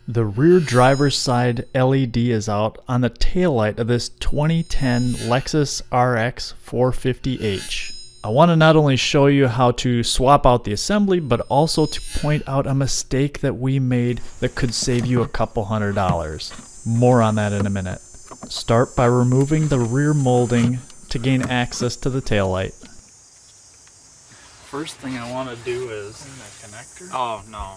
The rear driver's side LED is out on the taillight of this 2010 Lexus RX 450h. I want to not only show you how to swap out the assembly, but also to point out a mistake that we made that could save you a couple $100. More on that in a minute. Start by removing the rear molding to gain access to the taillight. First thing I want to do is... that connector? Oh, no.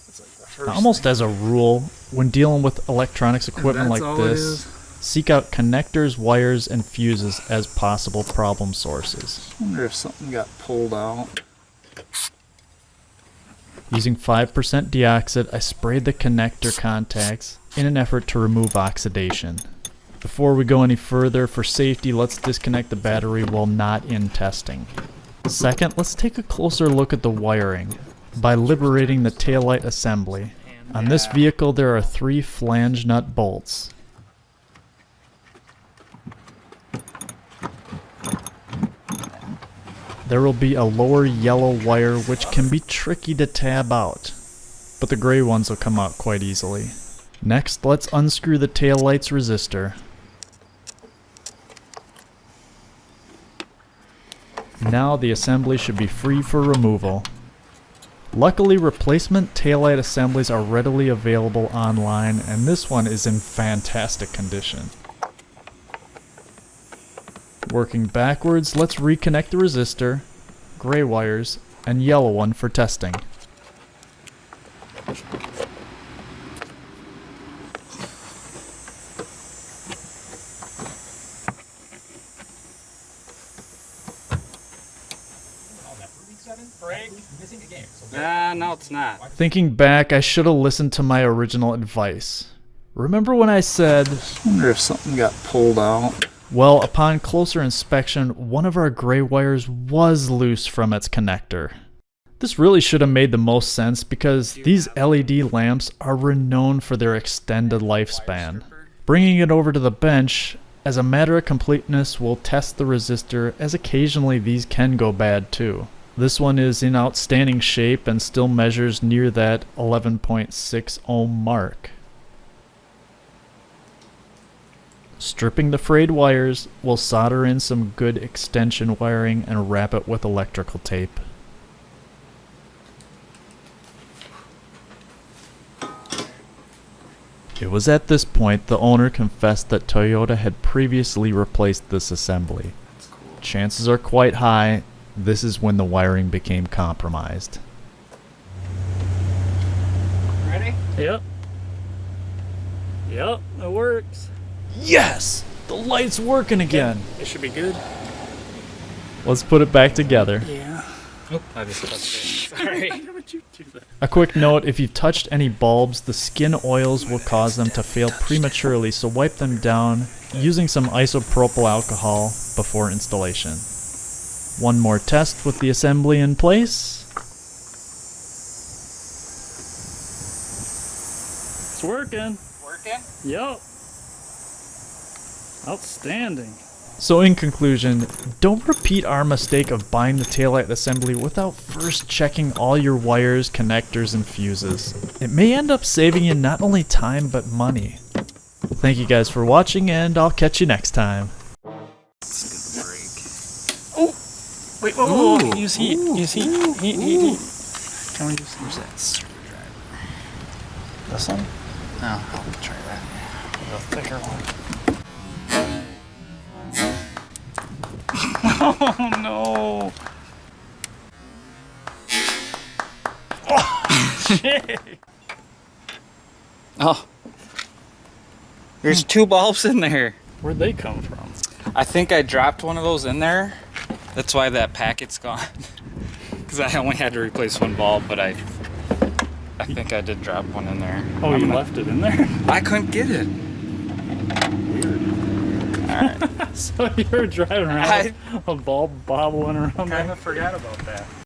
That's like the first Almost thing. as a rule, when dealing with electronics equipment That's like all it this, is? seek out connectors, wires, and fuses as possible problem sources. I wonder if something got pulled out. Using 5% deoxit, I sprayed the connector contacts in an effort to remove oxidation. Before we go any further, for safety, let's disconnect the battery while not in testing. Second, let's take a closer look at the wiring by liberating the taillight assembly. On this vehicle, there are 3 flange nut bolts. There will be a lower yellow wire which can be tricky to tab out, but the gray ones will come out quite easily. Next, let's unscrew the taillight's resistor. Now the assembly should be free for removal. Luckily, replacement taillight assemblies are readily available online, and this one is in fantastic condition. Working backwards, let's reconnect the resistor, gray wires, and yellow one for testing. No, it's not. Thinking back, I should have listened to my original advice. Remember when I said, I wonder if something got pulled out. well, upon closer inspection, one of our gray wires was loose from its connector. This really should have made the most sense because these LED lamps are renowned for their extended lifespan. Bringing it over to the bench, as a matter of completeness, we'll test the resistor, as occasionally these can go bad too. This one is in outstanding shape and still measures near that 11.6 ohm mark. Stripping the frayed wires, we'll solder in some good extension wiring and wrap it with electrical tape. It was at this point the owner confessed that Toyota had previously replaced this assembly. Chances are quite high this is when the wiring became compromised. Ready? Yep. Yep, it works. Yes! The light's working again! It should be good. Let's put it back together. Yeah. Oh, I just touched it. Sorry. Why would you do that? A quick note, if you've touched any bulbs, the skin oils will cause them to fail prematurely, so wipe them down using some isopropyl alcohol before installation. One more test with the assembly in place. It's working. Working? Yep. Outstanding. So in conclusion, don't repeat our mistake of buying the taillight assembly without first checking all your wires, connectors, and fuses. It may end up saving you not only time, but money. Thank you guys for watching, and I'll catch you next time. Wait, Oh, whoa. use heat. Use heat. Heat. Can we use that screwdriver? This one? No, I'll try that. The thicker one. Oh no! Oh. There's 2 bulbs in there. Where'd they come from? I think I dropped one of those in there. That's why that packet's gone. Because I only had to replace 1 bulb, but I think I did drop one in there. Oh, you left it in there? I couldn't get it. Alright. So you were driving around with a bulb bobbling around Kind there? of forgot about that.